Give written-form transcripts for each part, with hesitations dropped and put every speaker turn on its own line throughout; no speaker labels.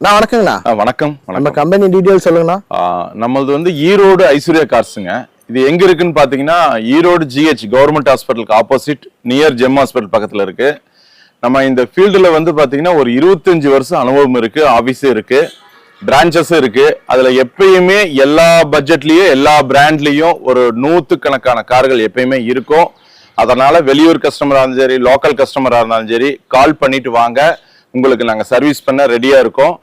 நான் வணக்கங்கண்ணா.
வணக்கம்.
நம்ம கம்பெனி டீடைல்ஸ் சொல்லுங்கண்ணா.
நம்மளது வந்து ஈரோடு ஐஸ்வர்யா கார்ஸுங்க. இது எங்க இருக்குன்னு பாத்தீங்கன்னா ஈரோடு GH கவர்மெண்ட் ஹாஸ்பிட்டலுக்கு ஆப்போசிட் நியர் ஜெம் ஹாஸ்பிட்டல் பக்கத்துல இருக்கு. நம்ம இந்த ஃபீல்டுல வந்து பாத்தீங்கன்னா ஒரு 25 வருஷம் அனுபவம் இருக்கு. ஆபீஸும் இருக்கு, பிரான்ச்சஸும் இருக்கு. அதுல எப்பயுமே எல்லா பட்ஜெட்லயும் எல்லா பிராண்ட்லயும் ஒரு 100கணக்கான கார்கள் எப்பயுமே இருக்கும். அதனால வெளியூர் கஸ்டமரா இருந்தாலும் சரி, லோக்கல் கஸ்டமரா இருந்தாலும் சரி, கால் பண்ணிட்டு வாங்க. உங்களுக்கு நாங்க சர்வீஸ் பண்ண ரெடியா இருக்கோம்.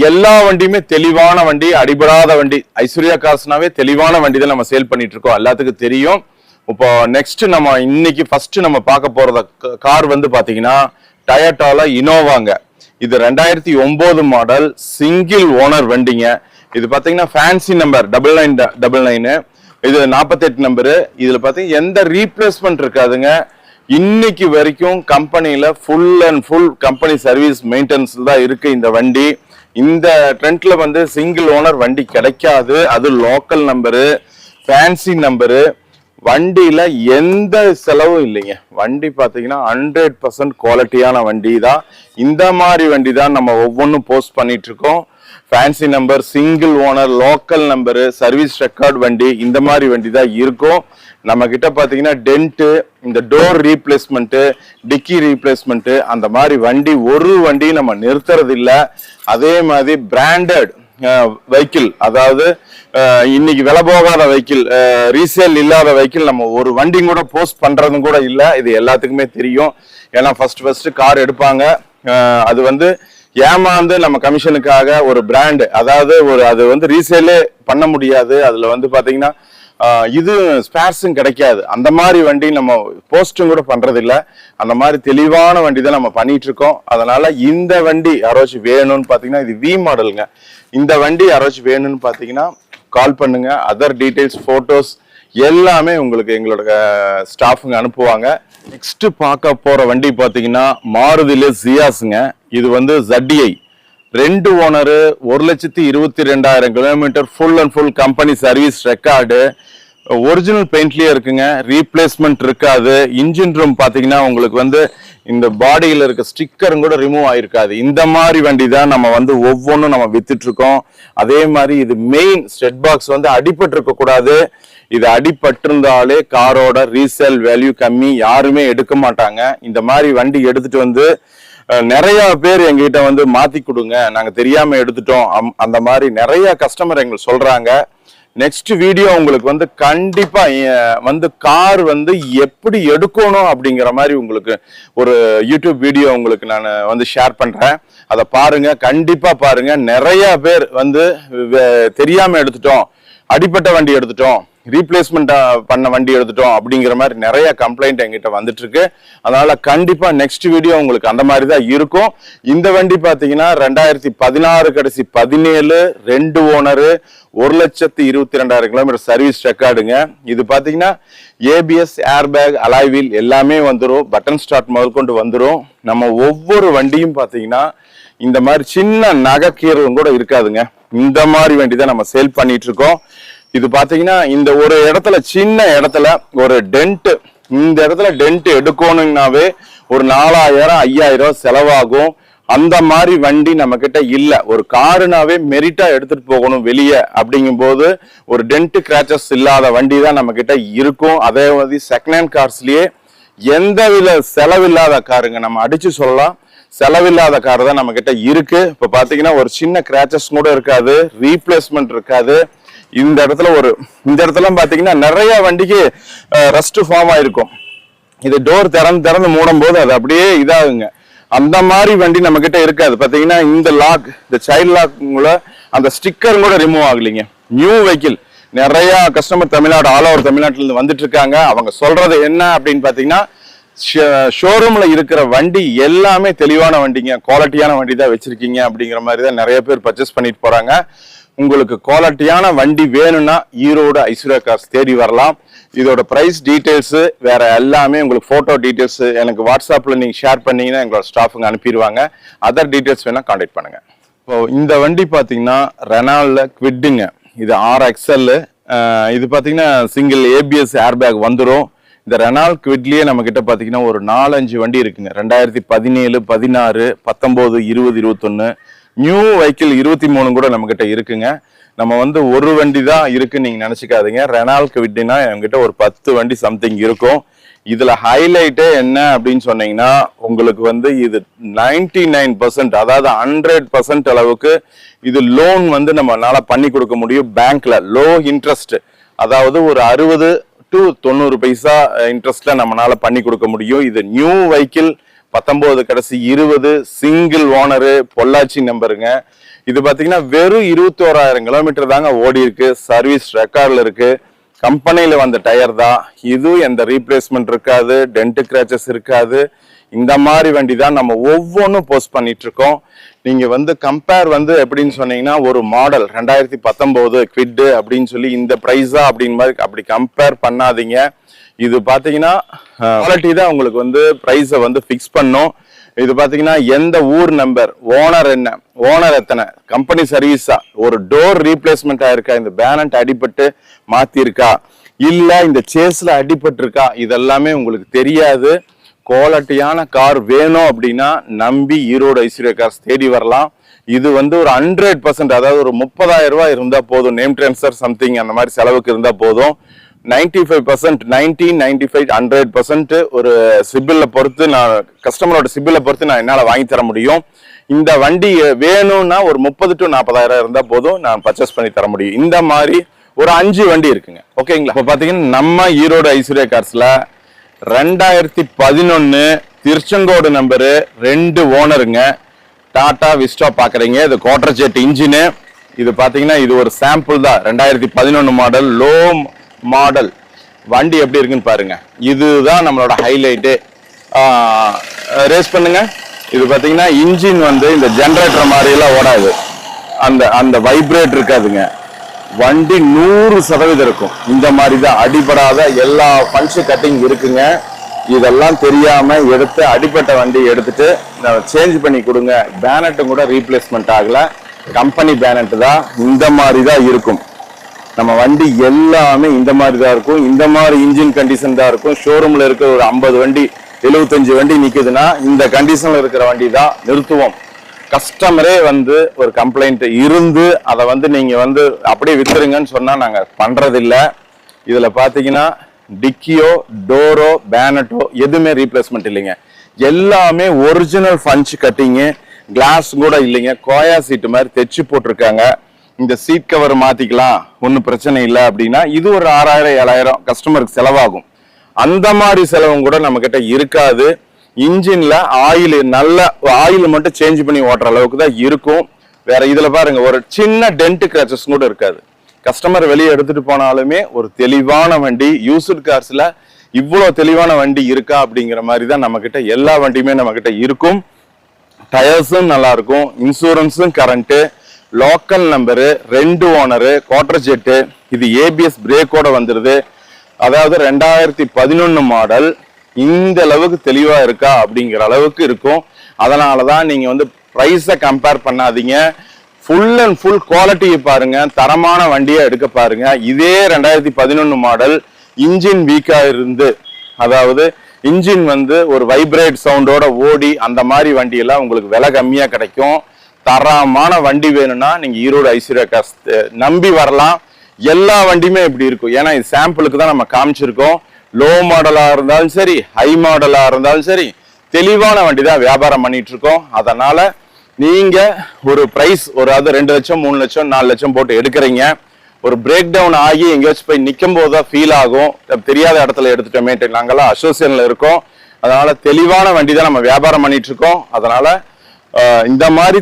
எல்லா வண்டியுமே தெளிவான வண்டி, அடிபடாத வண்டி. ஐஸ்வர்யா கார்ஸ்னாவே தெளிவான வண்டி தான் நம்ம சேல் பண்ணிட்டு இருக்கோம், எல்லாத்துக்கும் தெரியும். இப்போ நெக்ஸ்ட் நம்ம இன்னைக்கு ஃபர்ஸ்ட் நம்ம பார்க்க போறத கார் வந்து பாத்தீங்கன்னா டயோட்டால இனோவாங்க. இது 2009 மாடல் சிங்கிள் ஓனர் வண்டிங்க. இது பாத்தீங்கன்னா ஃபேன்சி நம்பர் 9999. இது 48 நம்பரு. இதுல பாத்தீங்கன்னா எந்த ரீப்ளேஸ்மெண்ட் இருக்காதுங்க. இன்னைக்கு வரைக்கும் கம்பெனியில full and full company service maintenance தான் இருக்கு இந்த வண்டி. இந்த ட்ரெண்ட்ல வந்து சிங்கிள் ஓனர் வண்டி கிடைக்காது. அது லோக்கல் நம்பரு, ஃபேன்சி நம்பரு. வண்டியில எந்த செலவும் இல்லைங்க. வண்டி பாத்தீங்கன்னா 100% குவாலிட்டியான வண்டி தான். இந்த மாதிரி வண்டி தான் நம்ம ஒவ்வொன்றும் போஸ்ட் பண்ணிட்டு இருக்கோம். Fancy number, single owner, local number, service record வண்டி, இந்த மாதிரி வண்டி தான் இருக்கும். நம்ம கிட்ட பாத்தீங்கன்னா டென்ட், இந்த டோர் ரீப்ளேஸ்மெண்ட், டிக்கி ரீப்ளேஸ்மெண்ட், அந்த மாதிரி வண்டி ஒரு வண்டி நம்ம நிறுத்துறது இல்ல. அதே மாதிரி பிராண்டட் வெஹிக்கிள், அதாவது இன்னைக்கு விலை போகாத வெஹிக்கிள், ரீசேல் இல்லாத வெஹிக்கிள் நம்ம ஒரு வண்டி கூட போஸ்ட் பண்றதும் கூட இல்ல. இது எல்லாத்துக்குமே தெரியும். ஏன்னா ஃபர்ஸ்ட் கார் எடுப்பாங்க, அது வந்து ஏமாந்து நம்ம கமிஷனுக்காக ஒரு பிராண்ட், அதாவது அது வந்து ரீசேலே பண்ண முடியாது. அதுல வந்து பாத்தீங்கன்னா இது ஸ்பேர்ஸும் கிடைக்காது. அந்த மாதிரி வண்டி நம்ம போஸ்டும் கூட பண்றது இல்ல. அந்த மாதிரி தெளிவான வண்டி தான் நம்ம பண்ணிட்டு இருக்கோம். அதனால இந்த வண்டி யாராச்சும் வேணும்னு பாத்தீங்கன்னா, இது V மாடலுங்க. இந்த வண்டி யாராச்சும் வேணும்னு பாத்தீங்கன்னா கால் பண்ணுங்க. அதர் டீடைல்ஸ், போட்டோஸ் எல்லாமே உங்களுக்கு எங்களோட ஸ்டாஃபுங்க அனுப்புவாங்க. நெக்ஸ்ட் பார்க்க போற வண்டி பாத்தீங்கன்னா மாருதில ஜியாஸுங்க. இது வந்து ZDI 2 owner, 1,22,000 kilometre, full and full company service record, original பெயிண்ட்லயே இருக்குங்க. ரீப்ளேஸ்மெண்ட் இருக்காது. இன்ஜின் ரூம் பாத்தீங்கன்னா உங்களுக்கு வந்து இந்த பாடியில இருக்க ஸ்டிக்கரும் கூட ரிமூவ் ஆயிருக்காது. இந்த மாதிரி வண்டி தான் நம்ம வந்து ஒவ்வொன்றும் நம்ம வித்துட்டு இருக்கோம். அதே மாதிரி இது மெயின் ஸ்டெட் பாக்ஸ் வந்து அடிபட்டு இருக்க கூடாது. இது அடிபட்டிருந்தாலே காரோட ரீசேல் வேல்யூ கம்மி, யாருமே எடுக்க மாட்டாங்க. இந்த மாதிரி வண்டி எடுத்துட்டு வந்து நிறைய பேர் எங்ககிட்ட வந்து மாத்தி கொடுங்க, நாங்க தெரியாம எடுத்துட்டோம், அந்த மாதிரி நிறைய கஸ்டமர் எங்களுக்கு சொல்றாங்க. நெக்ஸ்ட் வீடியோ உங்களுக்கு வந்து கண்டிப்பா வந்து கார் வந்து எப்படி எடுக்கணும் அப்படிங்கிற மாதிரி உங்களுக்கு ஒரு யூடியூப் வீடியோ உங்களுக்கு நான் வந்து ஷேர் பண்றேன். அதை பாருங்க, கண்டிப்பா பாருங்க. நிறைய பேர் வந்து தெரியாம எடுத்துட்டோம், அடிப்பட்ட வண்டி எடுத்துட்டோம், ரீப்ளேஸ்மெண்ட் பண்ண வண்டி எடுத்துட்டோம் அப்படிங்கிற மாதிரி நிறைய கம்ப்ளைண்ட் எங்கிட்ட வந்துட்டு இருக்கு. அதனால கண்டிப்பா நெக்ஸ்ட் வீடியோ உங்களுக்கு அந்த மாதிரி தான் இருக்கும். இந்த வண்டி பாத்தீங்கன்னா 2016 கடைசி 17, 2 ஓனரு, 1,22,000 கிலோமீட்டர் சர்வீஸ் ரெக்கார்டுங்க. இது பாத்தீங்கன்னா ABS, ஏர்பேக், அலாய் வீல் எல்லாமே வந்துடும். பட்டன் ஸ்டார்ட் முதல் கொண்டு வந்துடும். நம்ம ஒவ்வொரு வண்டியும் பாத்தீங்கன்னா இந்த மாதிரி சின்ன நகைக்கீரலும் கூட இருக்காதுங்க. இந்த மாதிரி வண்டி தான் நம்ம சேல் பண்ணிட்டு இருக்கோம். இது பாத்தீங்கன்னா இந்த ஒரு இடத்துல, சின்ன இடத்துல ஒரு டென்ட், இந்த இடத்துல டென்ட் எடுக்கணும்னாவே ஒரு 4,000 5,000 செலவாகும். அந்த மாதிரி வண்டி நம்ம கிட்ட இல்ல. ஒரு காருனாவே மெரிட்டா எடுத்துட்டு போகணும் வெளியே அப்படிங்கும் போது ஒரு டென்ட் கிராச்சஸ் இல்லாத வண்டி தான் நம்ம கிட்ட இருக்கும். அதே மாதிரி செகண்ட் ஹேண்ட் கார்ஸ்லயே எந்த வித செலவில்லாத காருங்க, நம்ம அடிச்சு சொல்லலாம், செலவில்லாத கார் தான் நம்ம கிட்ட இருக்கு. இப்ப பாத்தீங்கன்னா ஒரு சின்ன கிராச்சஸ் கூட இருக்காது, ரீப்ளேஸ்மெண்ட் இருக்காது. இந்த இடத்துல பாத்தீங்கன்னா நிறைய வண்டிக்கு ரஸ்ட் ஃபார்ம் ஆயிருக்கும். இது டோர் திறந்து மூடும் போது அது அப்படியே இதாகுங்க. அந்த மாதிரி வண்டி நம்ம கிட்ட இருக்காது. பாத்தீங்கன்னா இந்த லாக், இந்த சைல்ட் லாக் அந்த ஸ்டிக்கர் கூட ரிமூவ் ஆகலைங்க. நியூ வெஹிக்கிள் நிறைய கஸ்டமர் தமிழ்நாடு, ஆல் ஓவர் தமிழ்நாட்டுல இருந்து வந்துட்டு இருக்காங்க. அவங்க சொல்றது என்ன அப்படின்னு பாத்தீங்கன்னா, ஷோரூம்ல இருக்கிற வண்டி எல்லாமே தெளிவான வண்டிங்க, குவாலிட்டியான வண்டி தான் வச்சிருக்கீங்க அப்படிங்கிற மாதிரி தான் நிறைய பேர் பர்ச்சேஸ் பண்ணிட்டு போறாங்க. உங்களுக்கு குவாலிட்டியான வண்டி வேணும்னா ஈரோடு ஐஸ்வர்யா கார்ஸ் தேடி வரலாம். இதோட பிரைஸ் டீடைல்ஸ் வேற எல்லாமே உங்களுக்கு போட்டோ டீடைல்ஸ் எனக்கு வாட்ஸ்அப்ல நீங்க ஷேர் பண்ணீங்கன்னா எங்களோட ஸ்டாஃபுங்க அனுப்பிடுவாங்க. அதர் டீடைல்ஸ் வேணா கான்டாக்ட் பண்ணுங்க. இப்போ இந்த வண்டி பாத்தீங்கன்னா ரெனால்ட்ல குவிட்டுங்க. இது RXL. இது பாத்தீங்கன்னா சிங்கிள் ABS ஏர்பேக் வந்துடும். இந்த ரெனால்ட் குவிட்லயே நம்ம கிட்ட பாத்தீங்கன்னா ஒரு 4-5 வண்டி இருக்குங்க. 2017, 16, 19, 20, 21, நியூ வெஹிக்கிள் 23 கூட நம்ம கிட்ட இருக்குங்க. நம்ம வந்து ஒரு வண்டி தான் இருக்குன்னு நீங்க நினைச்சுக்காதீங்க. ரெனால்ட் விட்டினா என்கிட்ட ஒரு 10 வண்டி சம்திங் இருக்கும். இதுல ஹைலைட்டே என்ன அப்படின்னு சொன்னீங்கன்னா, உங்களுக்கு வந்து இது 99% அதாவது 100% அளவுக்கு இது லோன் வந்து நம்மளால பண்ணி கொடுக்க முடியும். பேங்க்ல லோ இன்ட்ரெஸ்ட், அதாவது ஒரு 60 to 90 பைசா இன்ட்ரெஸ்ட்ல நம்மளால பண்ணி கொடுக்க முடியும். இது நியூ வெஹிக்கிள் 19 கடைசி 20 சிங்கிள் ஓனரு பொள்ளாச்சி நம்பருங்க. இது பாத்தீங்கன்னா வெறும் 21,000 கிலோமீட்டர் தாங்க ஓடி இருக்கு. சர்வீஸ் ரெக்கார்ட்ல இருக்கு. கம்பெனியில வந்த டயர் தான் இது. எந்த ரீப்ளேஸ்மெண்ட் இருக்காது, டென்ட் கிராச்சஸ் இருக்காது. இந்த மாதிரி வண்டி தான் நம்ம ஒவ்வொன்றும் போஸ்ட் பண்ணிட்டு இருக்கோம். நீங்க வந்து கம்பேர் வந்து எப்படின்னு சொன்னீங்கன்னா, ஒரு மாடல் 2019 குவிட் அப்படின்னு சொல்லி இந்த பிரைஸா அப்படின்னு மாதிரி அப்படி கம்பேர் பண்ணாதீங்க. இது பாத்தீங்கன்னா குவாலிட்டி தான் உங்களுக்கு வந்து பிரைஸை வந்து ஃபிக்ஸ் பண்ணும். இது பாத்தீங்கன்னா எந்த ஊர் நம்பர், ஓனர் என்ன, ஓனர் எத்தனை, கம்பெனி சர்வீஸா, ஒரு டோர் ரீப்ளேஸ்மெண்ட் ஆயிருக்கா, இந்த பேனட் அடிபட்டு மாத்திருக்கா, இல்ல இந்த சேஸ்ல அடிபட்டு இருக்கா, இதெல்லாமே உங்களுக்கு தெரியாது. குவாலிட்டியான கார் வேணும் அப்படின்னா நம்பி ஈரோடு ஐஸ்வர்யா கார்ஸ் தேடி வரலாம். இது வந்து ஒரு 100%, அதாவது ஒரு 30,000 ரூபாய் இருந்தா போதும், நேம் ட்ரான்ஸ்ஃபர் சம்திங் அந்த மாதிரி செலவுக்கு இருந்தா போதும். 95%, 95, 100% ஒரு சிபில்ல பொறுத்து, நான் கஸ்டமரோட சிபில்ல பொறுத்து நான் என்னால வாங்கி தர முடியும். இந்த வண்டி வேணும்னா ஒரு 30 to 40,000 இருந்தா போதும், நான் பர்ச்சேஸ் பண்ணி தர முடியும். இந்த மாதிரி ஒரு 5 வண்டி இருக்குங்க. ஓகேங்களா? இப்போ பாத்தீங்கன்னா நம்ம ஈரோடு ஐஸ்வர்யா கார்ஸ்ல 2011 திருச்செங்கோடு நம்பரு, 2 ஓனருங்க. டாடா விஸ்டா பாக்குறீங்க. இது குவார்டர் ஜெட் இன்ஜின். இது பாத்தீங்கன்னா இது ஒரு சாம்பிள் தான். 2011 மாடல், லோ மாடல் வண்டி எப்படி இருக்குன்னு பாருங்க. இதுதான் நம்மளோட ஹைலைட்டு. ரேஸ் பண்ணுங்க. இது பாத்தீங்கன்னா இன்ஜின் வந்து இந்த ஜெனரேட்டர் மாதிரி எல்லாம் ஓடாது, அந்த வைப்ரேட் இருக்காதுங்க. வண்டி 100% இருக்கும். இந்த மாதிரி தான் அடிபடாத எல்லா பஞ்ச் கட்டிங் இருக்குங்க. இதெல்லாம் தெரியாம எடுத்து அடிப்பட்ட வண்டி எடுத்துட்டு சேஞ்ச் பண்ணி கொடுங்க. பேனட்டும் கூட ரீப்ளேஸ்மெண்ட் ஆகல, கம்பெனி பேனட் தான். இந்த மாதிரி தான் இருக்கும் நம்ம வண்டி. எல்லாமே இந்த மாதிரி தான் இருக்கும். இந்த மாதிரி இன்ஜின் கண்டிஷன் தான் இருக்கும். ஷோரூம்ல இருக்கிற ஒரு 50 வண்டி 75 வண்டி நிக்குதுன்னா இந்த கண்டிஷன்ல இருக்கிற வண்டி தான் நிறுத்துவோம். கஸ்டமரே வந்து ஒரு கம்ப்ளைண்ட் இருந்து அதை வந்து நீங்க வந்து அப்படியே வித்துருங்கன்னு சொன்னா நாங்க பண்றதில்ல. இதுல பாத்தீங்கன்னா டிக்கியோ, டோரோ, பேனட்டோ எதுவுமே ரீப்ளேஸ்மெண்ட் இல்லைங்க. எல்லாமே ஒரிஜினல் பஞ்ச் கட்டிங்கு. கிளாஸ் கூட இல்லைங்க. கோயா சீட்டு மாதிரி தைச்சு போட்டிருக்காங்க. இந்த சீட் கவர் மாத்திக்கலாம், ஒன்றும் பிரச்சனை இல்லை அப்படின்னா இது ஒரு 6,000 7,000 கஸ்டமருக்கு செலவாகும். அந்த மாதிரி செலவும் கூட நம்ம கிட்ட இருக்காது. இன்ஜின்ல ஆயில், நல்ல ஆயில் மட்டும் சேஞ்ச் பண்ணி ஓட்டுற அளவுக்கு தான் இருக்கும். வேற இதுல பாருங்க ஒரு சின்ன டென்ட் கிராச்சஸ் கூட இருக்காது. கஸ்டமர் வெளியே எடுத்துட்டு போனாலுமே ஒரு தெளிவான வண்டி. யூஸ்டு கார்ஸ்ல இவ்வளவு தெளிவான வண்டி இருக்கா அப்படிங்கிற மாதிரி தான் நம்ம கிட்ட எல்லா வண்டியுமே நம்ம கிட்ட இருக்கும். டயர்ஸும் நல்லா இருக்கும். இன்சூரன்ஸும் current, local number, 2 owner, quarter ஜெட்டு. இது ஏபிஎஸ் பிரேக்கோட வந்துருது. அதாவது 2011 மாடல். இந்த அளவுக்கு தெளிவா இருக்கா அப்படிங்கிற அளவுக்கு இருக்கும். அதனாலதான் நீங்க வந்து பிரைஸை கம்பேர் பண்ணாதீங்க. ஃபுல் அண்ட் ஃபுல் குவாலிட்டியை பாருங்க. தரமான வண்டியை எடுக்க பாருங்க. இதே 2011 மாடல் இன்ஜின் வீக்கா இருந்து, அதாவது இன்ஜின் வந்து ஒரு வைப்ரேட் சவுண்டோட ஓடி, அந்த மாதிரி வண்டியெல்லாம் உங்களுக்கு விலை கம்மியா கிடைக்கும். தரமான வண்டி வேணும்னா நீங்க ஈரோடு ஐஸ்வர்யா கார்ஸ் நம்பி வரலாம். எல்லா வண்டியுமே இப்படி இருக்கும். ஏன்னா இது சாம்பிளுக்கு தான் நம்ம காமிச்சிருக்கோம். லோ மாடலா இருந்தாலும் சரி, ஹை மாடலா இருந்தாலும் சரி, தெளிவான வண்டி தான் வியாபாரம் பண்ணிட்டு இருக்கோம். அதனால நீங்க ஒரு பிரைஸ், ஒரு அது 2 லட்சம் 3 லட்சம் 4 லட்சம் போட்டு எடுக்கிறீங்க, ஒரு பிரேக் டவுன் ஆகி எங்கேயாச்சும் போய் நிற்கும் போது தான் ஃபீல் ஆகும், தெரியாத இடத்துல எடுத்துட்டோமே. நாங்கெல்லாம் அசோசியேஷன்ல இருக்கோம். அதனால தெளிவான வண்டி தான் நம்ம வியாபாரம் பண்ணிட்டு இருக்கோம். அதனால இந்த மாதிரி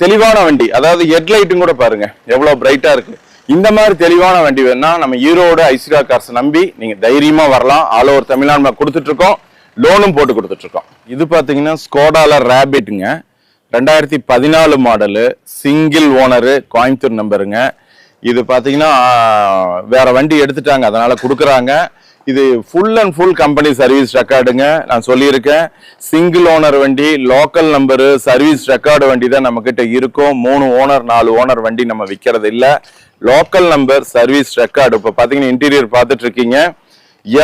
தெளிவான வண்டி, அதாவது ஹெட்லைட்டும் கூட பாருங்க எவ்வளவு பிரைட்டா இருக்கு. இந்த மாதிரி தெளிவான வண்டி வேணா நம்ம ஈரோடு ஐஸ்வர்யா கார்ஸ் நம்பி நீங்க தைரியமா வரலாம். ஆல் ஓவர் தமிழ்நாடு கொடுத்துட்டு இருக்கோம். லோனும் போட்டு கொடுத்துட்டு இருக்கோம். இது பாத்தீங்கன்னா ஸ்கோடால ரேபிட்டுங்க. 2014 மாடலு, சிங்கிள் ஓனரு, கோயம்புத்தூர் நம்பருங்க. இது பாத்தீங்கன்னா வேற வண்டி எடுத்துட்டாங்க, அதனால கொடுக்குறாங்க. இது full and full company service ரெக்கார்டுங்க. நான் சொல்லியிருக்கேன், சிங்கிள் ஓனர் வண்டி, லோக்கல் நம்பரு, சர்வீஸ் ரெக்கார்டு வண்டி தான் நம்ம கிட்ட இருக்கும். 3 ஓனர் 4 ஓனர் வண்டி நம்ம விற்கிறது இல்லை. Local number, service record. இப்போ பாத்தீங்கன்னா இன்டீரியர் பார்த்துட்டு இருக்கீங்க,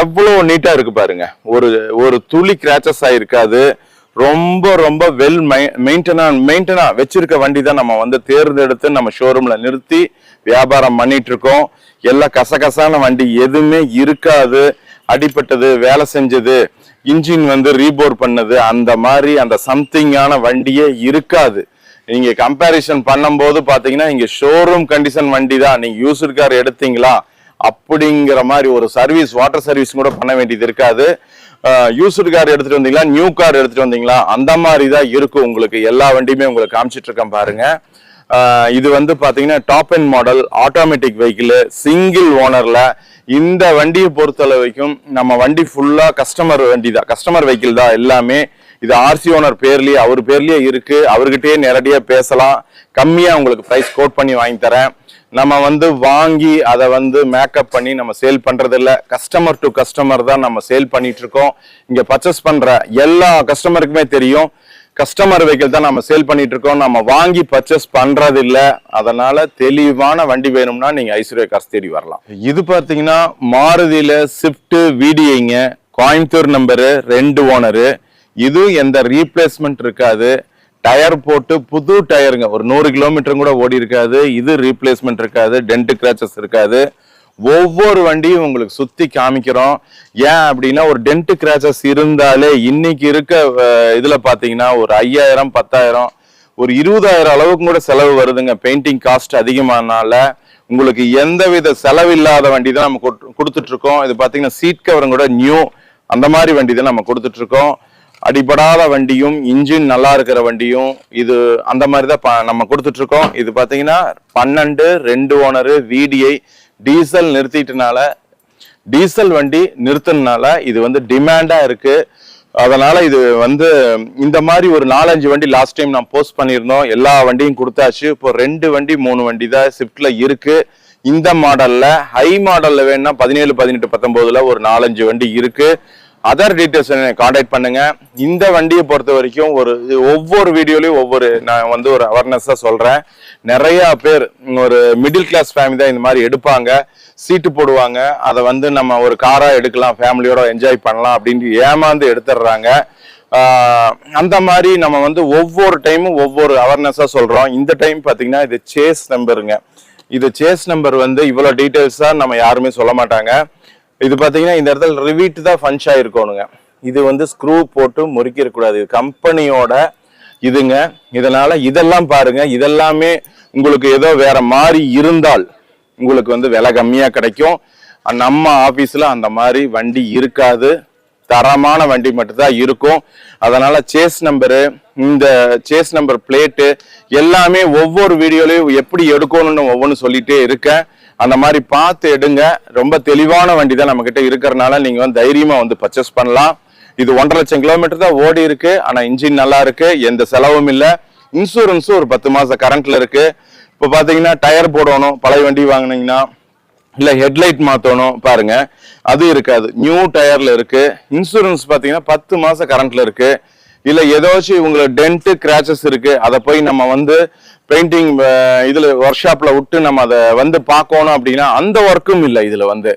எவ்வளவு நீட்டா இருக்கு பாருங்க. ஒரு துளி கிராச்சஸ் ஆயிருக்காது. ரொம்ப ரொம்ப வெல் மெயின்டெனா வச்சிருக்க வண்டி தான் நம்ம வந்து தேர்ந்தெடுத்து நம்ம ஷோரூம்ல நிறுத்தி வியாபாரம் பண்ணிட்டு இருக்கோம். எல்லாம் கசகசான வண்டி எதுவுமே இருக்காது. அடிப்பட்டது, வேலை செஞ்சது, இன்ஜின் வந்து ரீபோர் பண்ணது, அந்த மாதிரி அந்த சம்திங்கான வண்டியே இருக்காது. நீங்க கம்பேரிசன் பண்ணும்போது பாத்தீங்கன்னா இங்க ஷோரூம் கண்டிஷன் வண்டி தான். நீங்க யூஸ்டு கார் எடுத்தீங்களா அப்படிங்கிற மாதிரி ஒரு சர்வீஸ், வாட்டர் சர்வீஸ் கூட பண்ண வேண்டியது இருக்காது. யூஸ்டு கார் எடுத்துட்டு வந்தீங்களா, நியூ கார் எடுத்துட்டு வந்தீங்களா, அந்த மாதிரி தான் இருக்கும். உங்களுக்கு எல்லா வண்டியுமே உங்களுக்கு காமிச்சிட்டு இருக்கேன் பாருங்க. இது வந்து பாத்தீங்கன்னா top end model automatic vehicle, single ஓனர்ல. இந்த வண்டியை பொறுத்தளவுக்கும் நம்ம வண்டி ஃபுல்லா கஸ்டமர் வண்டி தான், கஸ்டமர் வெஹிக்கிள் தான் எல்லாமே. இது ஆர்சி ஓனர் பேர்லயே, அவர் பேர்லயே இருக்கு. அவர்கிட்டயே நேரடியா பேசலாம். கம்மியா உங்களுக்கு பிரைஸ் கோட் பண்ணி வாங்கி தரேன். நம்ம வந்து வாங்கி அதை வந்து மேக்கப் பண்ணி நம்ம சேல் பண்றது இல்ல. கஸ்டமர் டு கஸ்டமர் தான் நம்ம சேல் பண்ணிட்டு இருக்கோம். இங்க பர்ச்சேஸ் பண்ற எல்லா கஸ்டமருக்குமே தெரியும், கஸ்டமர் வெஹிக்கிள் தான் நம்ம சேல் பண்ணிட்டு இருக்கோம். நம்ம வாங்கி பர்ச்சேஸ் பண்றது இல்ல. அதனால தெளிவான வண்டி வேணும்னா நீங்க ஐஸ்வர்யா கார்ஸ் தேடி வரலாம். இது பாத்தீங்கன்னா மாருதியில ஸ்விஃப்ட் VDIங்க, கோயம்புத்தூர் நம்பரு, 2 ஓனரு. இது எந்த ரீப்ளேஸ்மெண்ட் இருக்காது. டயர் போட்டு புது டயருங்க, ஒரு 100 கிலோமீட்டர் கூட ஓடி இருக்காது. இது ரீப்ளேஸ்மெண்ட் இருக்காது, டென்ட் கிராச்சஸ் இருக்காது. ஒவ்வொரு வண்டியும் உங்களுக்கு சுத்தி காமிக்கிறோம். ஏன் அப்படின்னா ஒரு டென்ட் கிராச்சஸ் இருந்தாலே இன்னைக்கு இருக்க இதுல பாத்தீங்கன்னா ஒரு 5000 10,000 ஒரு 20,000 அளவுக்கு கூட செலவு வருதுங்க. பெயிண்டிங் காஸ்ட் அதிகமானால உங்களுக்கு எந்தவித செலவு இல்லாத வண்டி தான் நம்ம கொடுத்துட்டு இருக்கோம். இது பாத்தீங்கன்னா சீட் கவரும் கூட நியூ, அந்த மாதிரி வண்டி தான் நம்ம கொடுத்துட்டு இருக்கோம். அடிபடாத வண்டியும் இன்ஜின் நல்லா இருக்கிற வண்டியும் இது அந்த மாதிரி தான் நம்ம கொடுத்துட்டு இருக்கோம். இது பாத்தீங்கன்னா 12 2 ஓனரு VDI டீசல் நிறுத்திட்டனால, டீசல் வண்டி நிறுத்தினால இது வந்து டிமாண்டா இருக்கு. அதனால இது வந்து இந்த மாதிரி ஒரு 4-5 வண்டி லாஸ்ட் டைம் நான் போஸ்ட் பண்ணியிருந்தோம். எல்லா வண்டியும் கொடுத்தாச்சு. இப்போ 2 வண்டி 3 வண்டி தான் ஸ்விஃப்ட்ல இருக்கு. இந்த மாடல்ல ஹை மாடல்ல வேணும்னா 17 18 19ல ஒரு 4-5 வண்டி இருக்கு. அதர் டீடைல்ஸ் கான்டாக்ட் பண்ணுங்க. இந்த வண்டியை பொறுத்த வரைக்கும் ஒவ்வொரு வீடியோலயும் நான் வந்து ஒரு அவேர்னஸா சொல்றேன். நிறைய பேர் ஒரு மிடில் கிளாஸ் ஃபேமிலி தான் இந்த மாதிரி எடுப்பாங்க, சீட்டு போடுவாங்க, அதை வந்து நம்ம ஒரு காரா எடுக்கலாம், ஃபேமிலியோட என்ஜாய் பண்ணலாம் அப்படின்னு ஏமாந்து எடுத்துடுறாங்க. அந்த மாதிரி நம்ம வந்து ஒவ்வொரு டைமும் ஒவ்வொரு அவேர்னஸா சொல்றோம். இந்த டைம் பாத்தீங்கன்னா இது சேஸ் நம்பருங்க. இது சேஸ் நம்பர் வந்து இவ்வளவு டீடைல்ஸா நம்ம யாருமே சொல்ல மாட்டாங்க. இது பாத்தீங்கன்னா இந்த இடத்துல ரிவீட் தான் ஃபன்ச் ஆயிருக்கணுங்க. இது வந்து ஸ்க்ரூ போட்டு முறுக்கிற கூடாது, கம்பெனியோட இதுங்க. இதனால இதெல்லாம் பாருங்க, இதெல்லாமே உங்களுக்கு ஏதோ வேற மாதிரி இருந்தால் உங்களுக்கு வந்து விலை கம்மியா கிடைக்கும். நம்ம ஆபீஸ்ல அந்த மாதிரி வண்டி இருக்காது, தரமான வண்டி மட்டும்தான் இருக்கும். அதனால சேஸ் நம்பரு, இந்த சேஸ் நம்பர் பிளேட்டு எல்லாமே ஒவ்வொரு வீடியோலயும் எப்படி எடுக்கணும்னு ஒவ்வொன்று சொல்லிட்டே இருக்கேன். அந்த மாதிரி பார்த்து எடுங்க. ரொம்ப தெளிவான வண்டி தான் நம்ம கிட்ட இருக்கிறதுனால நீங்க வந்து தைரியமா வந்து பர்ச்சேஸ் பண்ணலாம். இது 1.5 லட்சம் கிலோமீட்டர் தான் ஓடி இருக்கு. ஆனா இன்ஜின் நல்லா இருக்கு, எந்த செலவும் இல்லை. இன்சூரன்ஸும் ஒரு 10 மாசம் கரண்ட்ல இருக்கு. இப்போ பாத்தீங்கன்னா டயர் போடணும், பழைய வண்டி வாங்கினீங்கன்னா இல்ல ஹெட்லைட் மாத்தணும் பாருங்க, அது இருக்காது, நியூ டயர்ல இருக்கு. இன்சூரன்ஸ் பாத்தீங்கன்னா 10 மாசம் கரண்ட்ல இருக்கு. இல்ல ஏதாச்சும் உங்களுக்கு டென்ட் கிராச்சஸ் இருக்கு, அதை போய் நம்ம வந்து பெயிண்டிங் இதுல ஒர்க் ஷாப்ல விட்டு நம்ம அதை வந்து பார்க்கணும் அப்படின்னா அந்த ஒர்க்கும் இல்லை. இதுல வந்து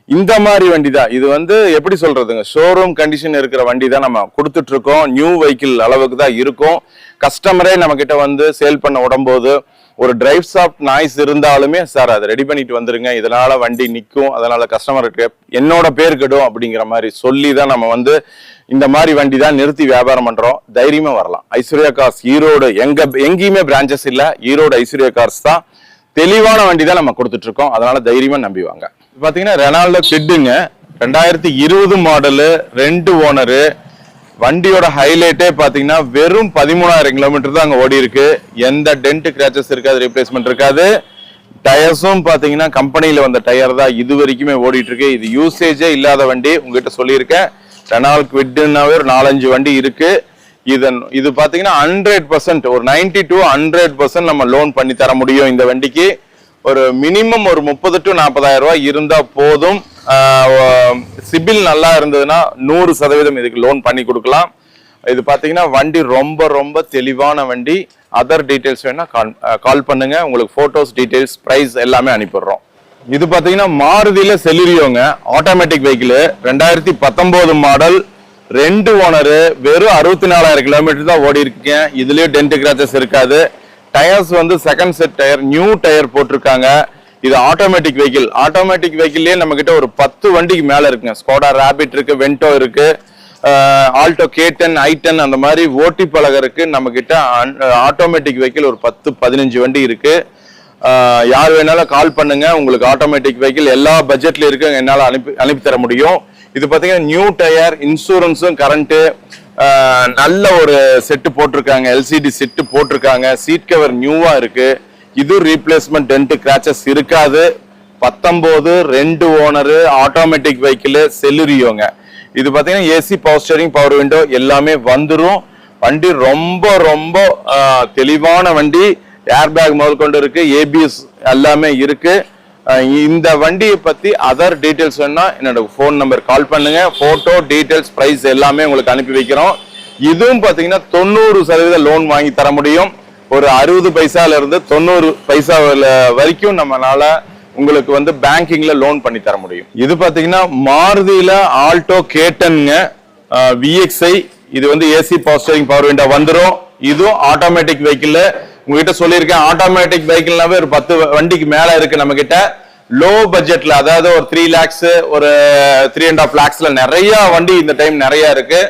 இந்த மாதிரி வண்டி தான். இது வந்து எப்படி சொல்றதுங்க, ஷோரூம் கண்டிஷன் இருக்கிற வண்டி தான் நம்ம கொடுத்துட்டு இருக்கோம். நியூ வெஹிக்கிள் அளவுக்கு தான் இருக்கும். கஸ்டமரே நம்ம கிட்ட வந்து சேல் பண்ண உடம்போது ஒரு டிரைவ் ஷாப் நாய்ஸ் இருந்தாலுமே சார் அதை ரெடி பண்ணிட்டு வந்துருங்க, இதனால வண்டி நிற்கும், அதனால கஸ்டமருக்கு என்னோட பேர் கெடும் அப்படிங்கிற மாதிரி சொல்லி தான் நம்ம வந்து இந்த மாதிரி வண்டி தான் நிறுத்தி வியாபாரம் பண்றோம். தைரியமா வரலாம். ஐஸ்வர்யா கார்ஸ் ஈரோடு, எங்கேயுமே பிரான்ச்சஸ் இல்ல, ஈரோடு ஐஸ்வர்யா கார்ஸ் தான். தெளிவான வண்டி தான் நம்ம கொடுத்துட்டு இருக்கோம். அதனால தைரியமா நம்பிவாங்க. பாத்தீங்கன்னா ரெனால்டோ கிட்டுங்க, 2020 மாடலு, 2 ஓனரு. வண்டியோட ஹைலைட்டே பாத்தீங்கன்னா வெறும் 13,000 கிலோமீட்டர் தான் அங்க ஓடி இருக்கு. எந்த டென்ட் கிராச்சஸ் இருக்காது, ரீப்ளேஸ்மெண்ட் இருக்காது. டயர்ஸும் பாத்தீங்கன்னா கம்பெனியில வந்த டயர் தான் இது வரைக்குமே ஓடிட்டு இருக்கு. இது யூசேஜே இல்லாத வண்டி, உங்ககிட்ட சொல்லியிருக்கேன். ரெனால்ட் குவிட்னாவே ஒரு 4-5 வண்டி இருக்கு. இது பாத்தீங்கன்னா 100%, ஒரு 90 to 100% நம்ம லோன் பண்ணி தர முடியும். இந்த வண்டிக்கு ஒரு மினிமம் ஒரு 30,000 to 40,000 ரூபாய் இருந்தா போதும். சிபில் நல்லா இருந்ததுன்னா 100% இதுக்கு லோன் பண்ணி கொடுக்கலாம். இது பாத்தீங்கன்னா வண்டி ரொம்ப ரொம்ப தெளிவான வண்டி. அதர் டீடைல்ஸ் வேணா கால் பண்ணுங்க, உங்களுக்கு போட்டோஸ், டீடைல்ஸ், பிரைஸ் எல்லாமே அனுப்பிடுறோம். இது பாத்தீங்கன்னா மாருதியில செலிரியோங்க, ஆட்டோமேட்டிக் வெஹிக்கிள், 2019 மாடல், 2 ஓனர், வெறும் 64,000 கிலோமீட்டர் தான் ஓடி இருக்குங்க. இதுலயும் டென்ட் கிராச்சஸ் இருக்காது. டயர்ஸ் வந்து second set tyre, new tyre போட்டிருக்காங்க. இது ஆட்டோமேட்டிக் வெஹிக்கிள். ஆட்டோமேட்டிக் வெஹிக்கிள்லயே நம்ம கிட்ட ஒரு 10 வண்டிக்கு மேல இருக்குங்க. ஸ்கோடா ராபிட் இருக்கு, வென்டோ இருக்கு, ஆல்டோ K10, i10 அந்த மாதிரி ஓட்டி பழகருக்கு நம்ம கிட்ட ஆட்டோமேட்டிக் வெஹிக்கிள் ஒரு 10-15 வண்டி இருக்கு. யார் வேணாலும் கால் பண்ணுங்க, உங்களுக்கு ஆட்டோமேட்டிக் வெஹிக்கிள் எல்லா பட்ஜெட்ல இருக்கு, என்னால அனுப்பி தர முடியும். இது பாத்தீங்கன்னா நியூ டயர், இன்சூரன்ஸும் கரண்ட், நல்ல ஒரு செட்டு போட்டிருக்காங்க, LCD செட்டு போட்டிருக்காங்க. சீட் கவர் நியூவா இருக்கு. இது ரீப்ளேஸ்மெண்ட், டென்ட் கிராச்சஸ் இருக்காது. 19, 2 ஓனர், ஆட்டோமேட்டிக் வெஹிக்கிள், செல்லுரியோங்க. இது பாத்தீங்கன்னா AC, power steering, power window எல்லாமே வந்துரும். வண்டி ரொம்ப ரொம்ப தெளிவான வண்டி. ஏர் பேக் முதல் கொண்டு இருக்கு, ABS எல்லாமே இருக்கு. இந்த வண்டியை பத்தி அதர் டீடைல்ஸ் வேணா என்னோட போன் நம்பர் கால் பண்ணுங்க. போட்டோ டீடைல்ஸ், பிரைஸ் எல்லாமே உங்களுக்கு அனுப்பி வைக்கிறோம். இதுவும் பாத்தீங்கன்னா 90% லோன் வாங்கி தர முடியும். ஒரு 60 பைசால இருந்து 90 பைசா வரைக்கும் நம்மளால உங்களுக்கு வந்து பேங்கிங்ல லோன் பண்ணி தர முடியும். இது பாத்தீங்கன்னா மாருதியில ஆல்டோ K10ங்க, VXI. இது வந்து AC, power steering, power window வந்துரும். இதுவும் ஆட்டோமேட்டிக் வெஹிக்கிள். உங்ககிட்ட சொல்லியிருக்கேன், ஆட்டோமேட்டிக் வெஹிக்கிள்னாவே ஒரு 10 வண்டிக்கு மேல இருக்கு நம்ம கிட்ட. லோ பட்ஜெட்ல, அதாவது ஒரு 3 lakhs, ஒரு 3.5 lakhsல நிறைய வண்டி இந்த டைம் நிறைய இருக்கு.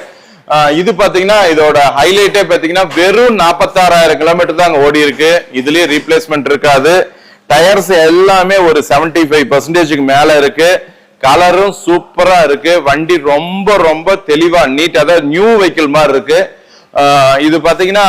இது பாத்தீங்கன்னா இதோட ஹைலைட்டே பாத்தீங்கன்னா வெறும் 46,000 கிலோமீட்டர் தான் அங்க ஓடி இருக்கு. இதுலயே ரீப்ளேஸ்மெண்ட் இருக்காது. டயர்ஸ் எல்லாமே ஒரு 75% மேல இருக்கு. கலரும் சூப்பரா இருக்கு. வண்டி ரொம்ப ரொம்ப தெளிவா நீட், அதாவது நியூ வெஹிக்கிள் மாதிரி இருக்கு. இது பாத்தீங்கன்னா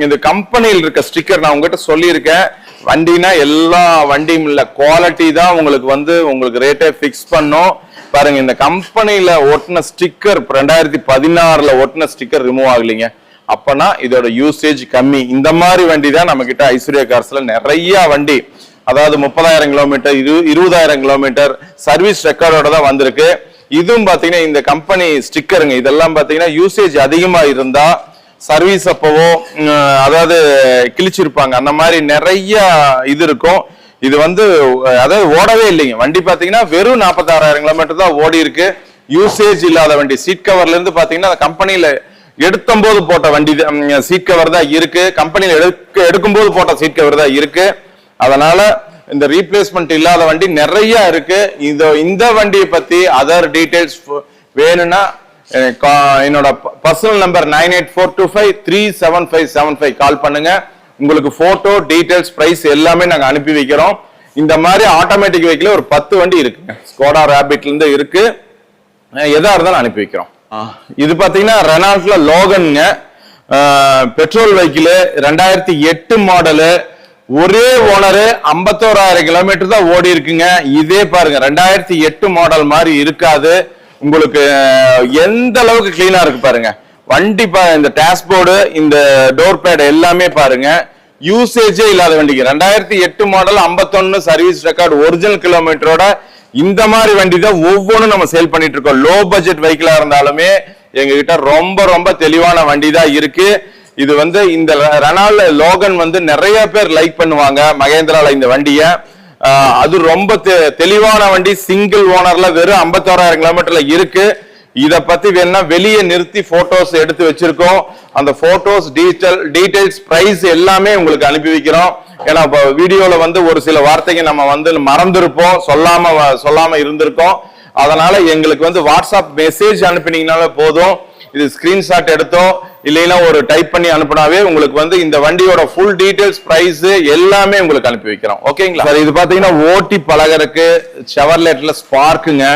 இந்த கம்பெனியில் இருக்க ஸ்டிக்கர் நான் உங்ககிட்ட சொல்லியிருக்கேன். வண்டினா எல்லா வண்டியும் இல்ல, குவாலிட்டி தான் உங்களுக்கு வந்து உங்களுக்கு ரேட்டை பிக்ஸ் பண்ணும். பாருங்க, இந்த கம்பெனியில ஒட்டின ஸ்டிக்கர் 2016ல ஒட்டின ஸ்டிக்கர் ரிமூவ் ஆகலைங்க. அப்பனா இதோட யூசேஜ் கம்மி. இந்த மாதிரி வண்டி தான் நம்ம கிட்ட ஐஸ்வர்யா கார்ஸ்ல நிறைய வண்டி, அதாவது 30,000 கிலோமீட்டர், 20,000 கிலோமீட்டர் சர்வீஸ் ரெக்கார்டோட தான் வந்திருக்கு. இதுவும் பாத்தீங்கன்னா இந்த கம்பெனி ஸ்டிக்கருங்க. இதெல்லாம் பாத்தீங்கன்னா யூசேஜ் அதிகமா இருந்தா சர்வீஸ் அப்பவோ அதாவது கிழிச்சிருப்பாங்க, அந்த மாதிரி நிறைய இது இருக்கும். இது வந்து அதாவது ஓடவே இல்லைங்க. வண்டி பாத்தீங்கன்னா வெறும் 46,000 கிலோமீட்டர் தான் ஓடி இருக்கு. யூசேஜ் இல்லாத வண்டி. சீட் கவர்ல இருந்து பாத்தீங்கன்னா கம்பெனியில எடுக்கும்போது போட்ட வண்டி சீட் கவர் தான் இருக்கு. கம்பெனியில எடுக்கும்போது போட்ட சீட் கவர் தான் இருக்கு. அதனால இந்த ரீப்ளேஸ்மெண்ட் இல்லாத வண்டி நிறைய இருக்கு. இந்த வண்டியை பத்தி அதர் டீடைல்ஸ் வேணும்னா என்னோட பர்சனல் நம்பர் 9842537575 கால் பண்ணுங்க. உங்களுக்கு போட்டோ டீடைல்ஸ், பிரைஸ் எல்லாமே நாங்க அனுப்பி வைக்கிறோம். இந்த மாதிரி ஆட்டோமேட்டிக் வெஹிக்கிள் ஒரு 10 வண்டி இருக்குங்க. ஸ்கோடா ராபிட்ல இருந்து இருக்கு. எதா இருந்தாலும் அனுப்பி வைக்கிறோம். இது பாத்தீங்கன்னா ரெனால்ட்ல லோகன்ங்க, பெட்ரோல் வெஹிக்கிள், 2008 மாடலு, ஒரே ஓனரு, 51,000 கிலோமீட்டர் தான் ஓடி இருக்குங்க. இதே பாருங்க 2008 மாடல் மாதிரி இருக்காது. உங்களுக்கு எந்த அளவுக்கு கிளீனா இருக்கு பாருங்க வண்டி. இந்த டேஷ்போர்டு, இந்த டோர் பேட் எல்லாமே பாருங்க யூசேஜே இல்லாத வண்டிக்கு. 2008 மாடல், 51 சர்வீஸ் ரெக்கார்டு, ஒரிஜினல் கிலோமீட்டரோட இந்த மாதிரி வண்டி தான் ஒவ்வொன்றும் நம்ம சேல் பண்ணிட்டு இருக்கோம். லோ பட்ஜெட் வெஹிக்கிளா இருந்தாலுமே எங்க கிட்ட ரொம்ப ரொம்ப தெளிவான வண்டி தான் இருக்கு. இது வந்து இந்த ரெனால்ட் லோகன் வந்து நிறைய பேர் லைக் பண்ணுவாங்க மகேந்திரால இந்த வண்டியை. அது ரொம்ப தெளிவான வண்டி. சிங்கிள் ஓனர்ல வெறும் 51,000 கிலோமீட்டர்ல இருக்கு. இத பத்தி வேணா வெளியே நிறுத்தி போட்டோஸ் எடுத்து வச்சிருக்கோம். அந்த போட்டோஸ், டீடைல்ஸ், பிரைஸ் எல்லாமே உங்களுக்கு அனுப்பி வைக்கிறோம். ஏன்னா வீடியோல வந்து ஒரு சில வார்த்தைக்கு நம்ம வந்து மறந்துருப்போம், சொல்லாம இருந்திருக்கோம். அதனால எங்களுக்கு வந்து வாட்ஸ்அப் மெசேஜ் அனுப்பினீங்கனால போதும். இது ஸ்கிரீன்ஷாட் எடுத்தோம் இல்லைன்னா ஒரு டைப் பண்ணி அனுப்புனாவே உங்களுக்கு வந்து இந்த வண்டியோட ஃபுல் டீடைல்ஸ், பிரைஸ் எல்லாமே உங்களுக்கு அனுப்பி வைக்கிறோம். ஓகேங்களா சார்? இது பாத்தீங்கன்னா ஓட்டி பழகருக்கு செவர்லெட்ல ஸ்பார்க்குங்க.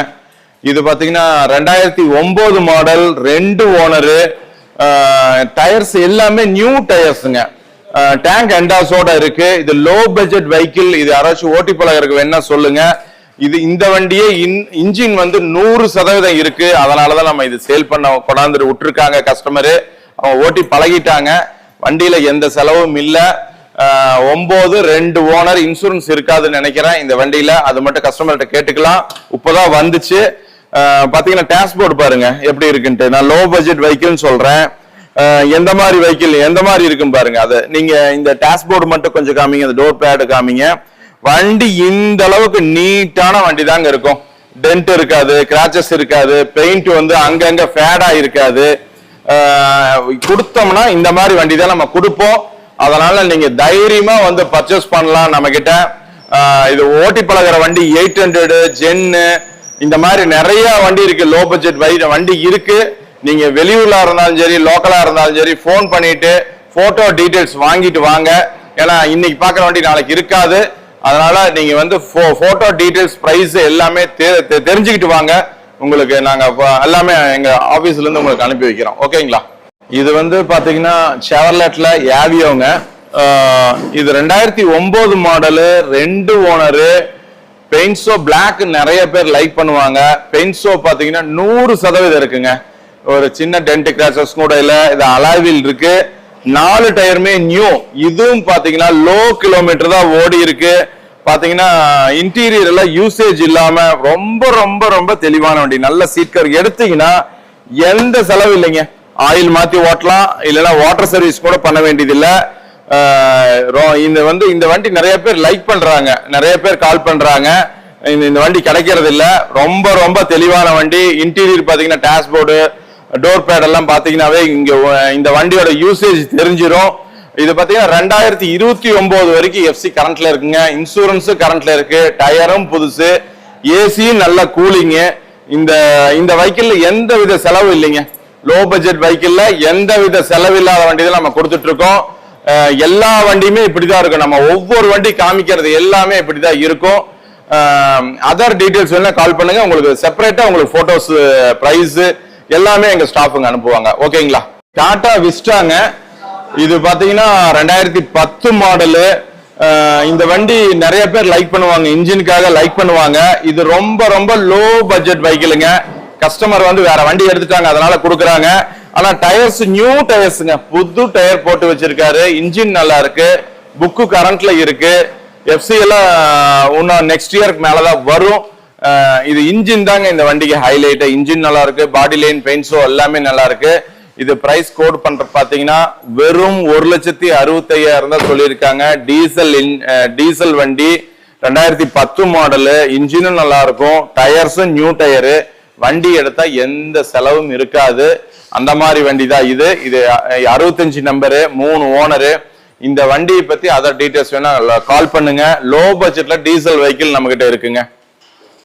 இது பாத்தீங்கன்னா 2009 மாடல், 2 ஓனரு, டயர்ஸ் எல்லாமே நியூ டயர்ஸுங்க. டேங்க் எண்டாஸோட இருக்கு. இது லோ பட்ஜெட் வெஹிக்கிள். இது யாராச்சும் ஓட்டி பழகருக்கு வேணா சொல்லுங்க. இது இந்த வண்டியே இன்ஜின் வந்து 100% இருக்கு. அதனாலதான் நம்ம இது சேல் பண்ண கொண்டாந்து விட்டுருக்காங்க கஸ்டமரு. அவங்க ஓட்டி பழகிட்டாங்க. வண்டியில எந்த செலவும் இல்ல. 9, 2 ஓனர், இன்சூரன்ஸ் இருக்காதுன்னு நினைக்கிறேன் இந்த வண்டியில. அது மட்டும் கஸ்டமர்கிட்ட கேட்டுக்கலாம். இப்பதான் வந்துச்சு. பாத்தீங்கன்னா டேஷ்போர்டு பாருங்க எப்படி இருக்குன்ட்டு. நான் லோ பட்ஜெட் வெஹிக்கிள்னு சொல்றேன். எந்த மாதிரி வெஹிக்கிள் எந்த மாதிரி இருக்குன்னு பாருங்க. அது நீங்க இந்த டேஷ்போர்டு மட்டும் கொஞ்சம் காமிங்க, இந்த டோர் பேடு காமிங்க. வண்டி இந்த அளவுக்கு நீட்டான வண்டி தாங்க இருக்கும். டென்ட் இருக்காது, கிராச்சஸ் இருக்காது, பெயிண்ட் வந்து அங்கங்க ஃபேடா இருக்காது. கொடுத்தோம்னா இந்த மாதிரி வண்டி தான் நம்ம கொடுப்போம். அதனால நீங்க தைரியமா வந்து பர்ச்சேஸ் பண்ணலாம் நம்ம கிட்ட. இது ஓட்டி பழகிற வண்டி 800 ஜென்னு இந்த மாதிரி நிறைய வண்டி இருக்கு, லோ பட்ஜெட் வண்டி இருக்கு. நீங்க வெளியூர்ல இருந்தாலும் சரி, லோக்கலா இருந்தாலும் சரி, போன் பண்ணிட்டு போட்டோ டீடைல்ஸ் வாங்கிட்டு வாங்க. ஏன்னா இன்னைக்கு பாக்குற வண்டி நாளைக்கு இருக்காது. அதனால நீங்க வந்து போட்டோ டீடைல்ஸ், பிரைஸ் எல்லாமே தெரிஞ்சுக்கிட்டு வாங்க. உங்களுக்கு நாங்க எல்லாமே எங்க ஆபீஸ்ல இருந்து உங்களுக்கு அனுப்பி வைக்கிறோம். ஓகேங்களா? இது வந்து பாத்தீங்கன்னா செவர்லெட்ல யாவியோங்க. இது 2009 model, 2 owner. Paint show black நிறைய பேர் லைக் பண்ணுவாங்க. பெயிண்ட் ஷோ பாத்தீங்கன்னா 100% இருக்குங்க. ஒரு சின்ன டென்ட் கிராச்சஸ் கூட இல்ல. இது அலாவில் இருக்கு. 4 டயருமே நியூ. இதுவும் பாத்தீங்கன்னா லோ கிலோமீட்டர் தான் ஓடி இருக்கு. பாத்தீங்கன்னா இன்டீரியர் எல்லாம் யூசேஜ் இல்லாம ரொம்ப ரொம்ப ரொம்ப தெளிவான வண்டி. நல்ல சீட் கவர் எடுத்தீங்கன்னா எந்த செலவு இல்லைங்க. ஆயில் மாத்தி ஓட்டலாம், இல்லைன்னா வாட்டர் சர்வீஸ் கூட பண்ண வேண்டியது இல்ல. இந்த வண்டி நிறைய பேர் லைக் பண்றாங்க, நிறைய பேர் கால் பண்றாங்க. இந்த வண்டி கிடைக்கிறது இல்ல. ரொம்ப ரொம்ப தெளிவான வண்டி. இன்டீரியர் பாத்தீங்கன்னா டேஷ்போர்டு, டோர் பேட் எல்லாம் பாத்தீங்கன்னாவே இங்க இந்த வண்டியோட யூசேஜ் தெரிஞ்சிடும். இது பாத்தீங்கன்னா 2029 வரைக்கும் எஃப்சி கரண்ட்ல இருக்குங்க. இன்சூரன்ஸ் கரண்ட்ல இருக்கு. டயரும் புதுசு, ஏசியும் நல்ல கூலிங். இந்த வெஹிக்கிள் எந்த வித செலவு இல்லைங்க. லோ பட்ஜெட் வெஹிக்கிள்ல எந்த வித செலவு இல்லாத வண்டி தான் நம்ம கொடுத்துட்டு இருக்கோம். எல்லா வண்டியுமே இப்படிதான் இருக்கும். நம்ம ஒவ்வொரு வண்டி காமிக்கிறது எல்லாமே இப்படிதான் இருக்கும். அதர் டீடைல்ஸ் வேணா கால் பண்ணுங்க. உங்களுக்கு செப்பரேட்டா உங்களுக்கு போட்டோஸ், பிரைஸ் எல்லாமே எங்க ஸ்டாஃபுங்க அனுப்புவாங்க. ஓகேங்களா? டாடா விஸ்டாங்க. இது பாத்தீங்கன்னா 2010 மாடலு. இந்த வண்டி நிறைய பேர் லைக் பண்ணுவாங்க, இன்ஜினுக்காக லைக் பண்ணுவாங்க. இது ரொம்ப ரொம்ப லோ பட்ஜெட் வெஹிக்கிளுங்க. கஸ்டமர் வந்து வேற வண்டி எடுத்துட்டாங்க, அதனால கொடுக்குறாங்க. ஆனா டயர்ஸ் நியூ டயர்ஸ்ங்க, புது டயர் போட்டு வச்சிருக்காரு. இன்ஜின் நல்லா இருக்கு, புக்கு கரண்ட்ல இருக்கு. எஃப்சி எல்லாம் இன்னும் நெக்ஸ்ட் இயருக்கு மேலதான் வரும். இது இன்ஜின் தாங்க இந்த வண்டிக்கு ஹைலைட். இன்ஜின் நல்லா இருக்கு, பாடி லைன், பெயிண்ட் ஷோ எல்லாமே நல்லா இருக்கு. இது பிரைஸ் கோட் பண்ற பாத்தீங்கன்னா வெறும் 1,65,000 தான் சொல்லியிருக்காங்க. டீசல் வண்டி, 2010 மாடலு. இன்ஜினும் நல்லா இருக்கும், டயர்ஸும் நியூ டயரு. வண்டி எடுத்தா எந்த செலவும் இருக்காது. அந்த மாதிரி வண்டி தான் இது. 65 நம்பரு, 3 ஓனரு. இந்த வண்டியை பத்தி அதர் டீடைல்ஸ் வேணா கால் பண்ணுங்க. லோ பட்ஜெட்ல டீசல் வெஹிக்கிள் நம்ம கிட்ட இருக்குங்க.